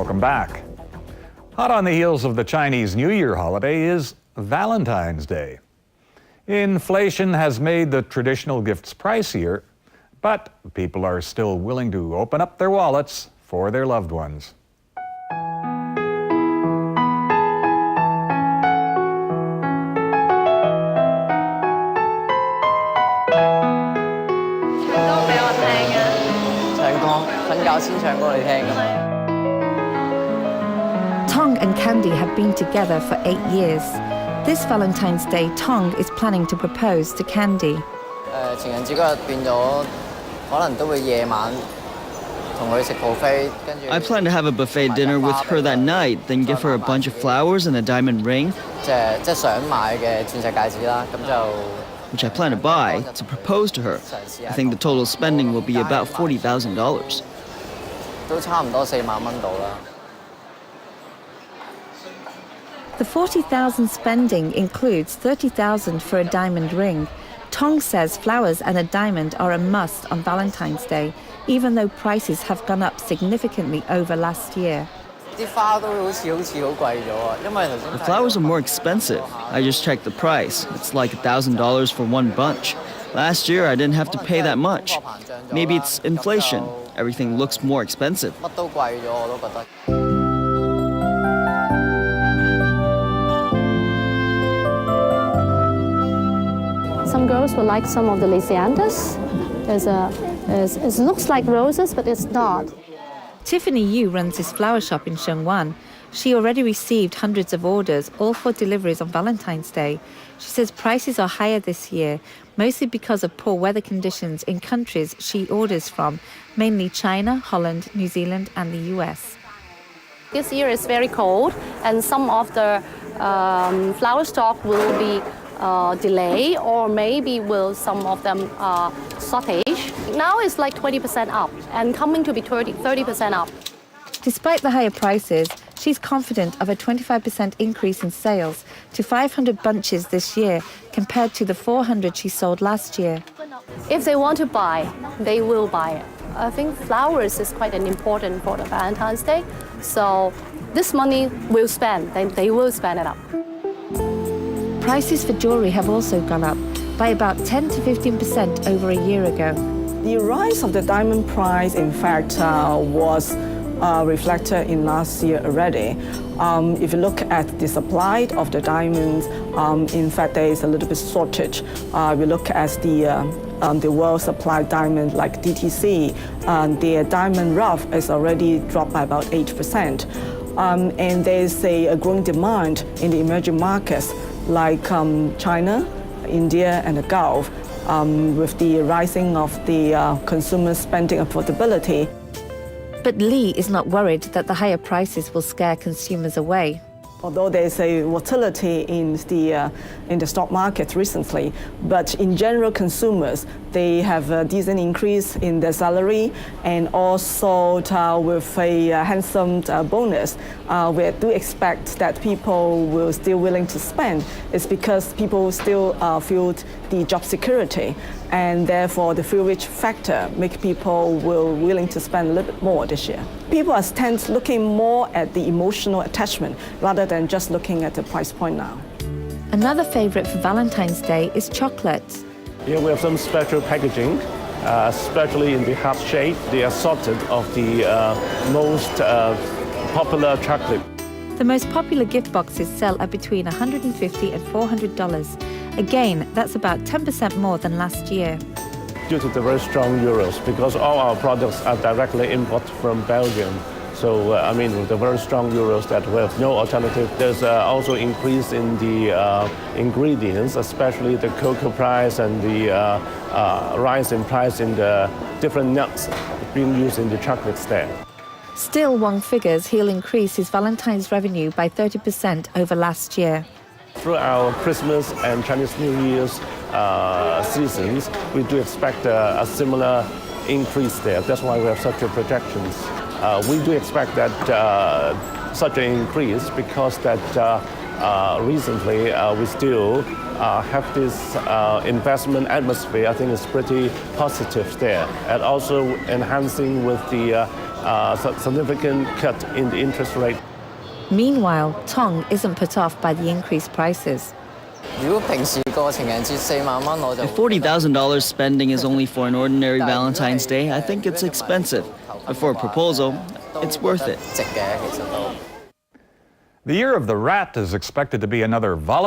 Welcome back. Hot on the heels of the Chinese New Year holiday is Valentine's Day. Inflation has made the traditional gifts pricier, but people are still willing to open up their wallets for their loved ones. Tong and Candy have been together for 8 years. This Valentine's Day, Tong is planning to propose to Candy. I plan to have a buffet dinner with her that night, then give her a bunch of flowers and a diamond ring, which I plan to buy, to propose to her. I think the total spending will be about $40,000. The $40,000 spending includes $30,000 for a diamond ring. Tong says flowers and a diamond are a must on Valentine's Day, even though prices have gone up significantly over last year. The flowers are more expensive. I just checked the price. It's like $1,000 for one bunch. Last year, I didn't have to pay that much. Maybe it's inflation. Everything looks more expensive. Some girls will like some of the lisianthus. It looks like roses, but it's not. Tiffany Yu runs this flower shop in Sheungwan. She already received hundreds of orders, all for deliveries on Valentine's Day. She says prices are higher this year, mostly because of poor weather conditions in countries she orders from, mainly China, Holland, New Zealand and the US. This year is very cold, and some of the flower stock will be delay, or maybe some of them shortage. Now it's like 20% up and coming to be 30% up. Despite the higher prices, she's confident of a 25% increase in sales to 500 bunches this year compared to the 400 she sold last year. If they want to buy, they will buy it. I think flowers is quite an important for the Valentine's Day, so this money will spend, they will spend it up. Prices for jewelry have also gone up by about 10 to 15% over a year ago. The rise of the diamond price, in fact, was reflected in last year already. If you look at the supply of the diamonds, in fact, there is a little bit shortage. If you look at the world supply diamond like DTC, the diamond rough is already dropped by about 8%. And there's a growing demand in the emerging markets like China, India, and the Gulf, with the rising of the consumer spending affordability. But Lee is not worried that the higher prices will scare consumers away. Although there's a volatility in the stock market recently, but in general, consumers, they have a decent increase in their salary, and also with a handsome bonus. We do expect that people will still willing to spend. It's because people still feel the job security, and therefore the feel-rich factor make people willing to spend a little bit more this year. People are looking more at the emotional attachment rather than just looking at the price point now. Another favorite for Valentine's Day is chocolate. Here we have some special packaging, especially in the heart shape, the assorted of the most popular chocolate. The most popular gift boxes sell at between $150 and $400. Again, that's about 10% more than last year. Due to the very strong euros, because all our products are directly imported from Belgium. So, with the very strong euros that we have no alternative. There's also increase in the ingredients, especially the cocoa price and the rise in price in the different nuts being used in the chocolates there. Still, Wong figures he'll increase his Valentine's revenue by 30% over last year. Through our Christmas and Chinese New Year's seasons, we do expect a similar increase there. That's why we have such a projections. We do expect that such an increase because that recently we still have this investment atmosphere. I think it's pretty positive there, and also enhancing with the significant cut in the interest rate. Meanwhile, Tong isn't put off by the increased prices. If $40,000 spending is only for an ordinary Valentine's Day, I think it's expensive. But for a proposal, it's worth it. The Year of the Rat is expected to be another volatile